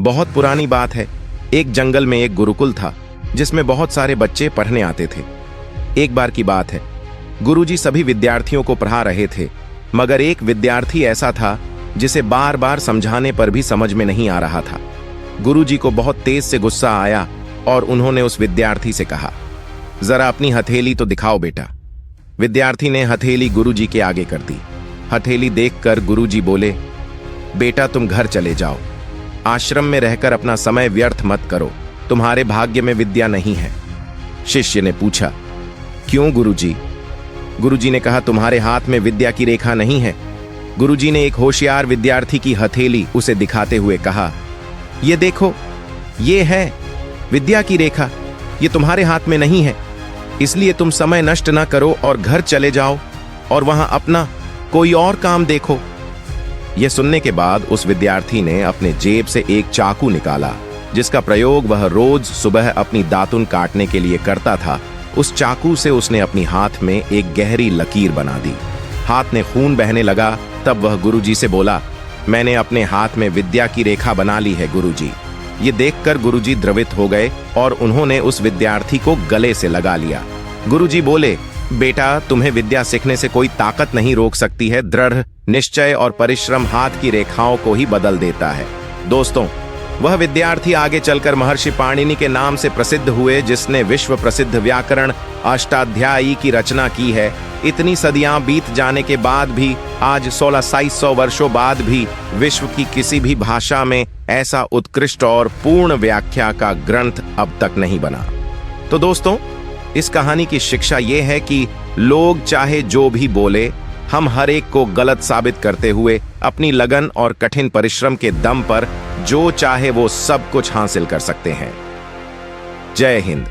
बहुत पुरानी बात है। एक जंगल में एक गुरुकुल था जिसमें बहुत सारे बच्चे पढ़ने आते थे। एक बार की बात है, गुरुजी सभी विद्यार्थियों को पढ़ा रहे थे, मगर एक विद्यार्थी ऐसा था जिसे बार बार समझाने पर भी समझ में नहीं आ रहा था। गुरुजी को बहुत तेज से गुस्सा आया और उन्होंने उस विद्यार्थी से कहा, जरा अपनी हथेली तो दिखाओ बेटा। विद्यार्थी ने हथेली गुरुजी के आगे कर दी। हथेली देखकर गुरुजी बोले, बेटा तुम घर चले जाओ, आश्रम में रहकर अपना समय व्यर्थ मत करो, तुम्हारे भाग्य में विद्या नहीं है। शिष्य ने पूछा, क्यों गुरुजी? गुरुजी ने कहा, तुम्हारे हाथ में विद्या की रेखा नहीं है। गुरुजी ने एक होशियार विद्यार्थी की हथेली उसे दिखाते हुए कहा, ये देखो, ये है विद्या की रेखा, ये तुम्हारे हाथ में नहीं है, इसलिए तुम समय नष्ट ना करो और घर चले जाओ और वहां अपना कोई और काम देखो। यह सुनने के बाद उस विद्यार्थी ने अपने जेब से एक चाकू निकाला, जिसका प्रयोग वह रोज सुबह अपनी दातुन काटने के लिए करता था। उस चाकू से उसने अपनी हाथ में एक गहरी लकीर बना दी। हाथ में खून बहने लगा। तब वह गुरुजी से बोला, मैंने अपने हाथ में विद्या की रेखा बना ली है गुरुजी। ये देखकर गुरुजी द्रवित हो गए और उन्होंने उस विद्यार्थी को गले से लगा लिया। गुरुजी बोले, बेटा तुम्हें विद्या सीखने से कोई ताकत नहीं रोक सकती है। दृढ़ निश्चय और परिश्रम हाथ की रेखाओं को ही बदल देता है। दोस्तों, वह विद्यार्थी आगे चलकर महर्षि पाणिनि के नाम से प्रसिद्ध हुए, जिसने विश्व प्रसिद्ध व्याकरण अष्टाध्यायी की रचना की है। इतनी सदियां बीत जाने के बाद भी आज 1600 वर्षों बाद भी विश्व की किसी भी भाषा में ऐसा उत्कृष्ट और पूर्ण व्याख्या का ग्रंथ अब तक नहीं बना। तो दोस्तों, इस कहानी की शिक्षा यह है कि लोग चाहे जो भी बोले, हम हर एक को गलत साबित करते हुए अपनी लगन और कठिन परिश्रम के दम पर जो चाहे वो सब कुछ हासिल कर सकते हैं। जय हिंद।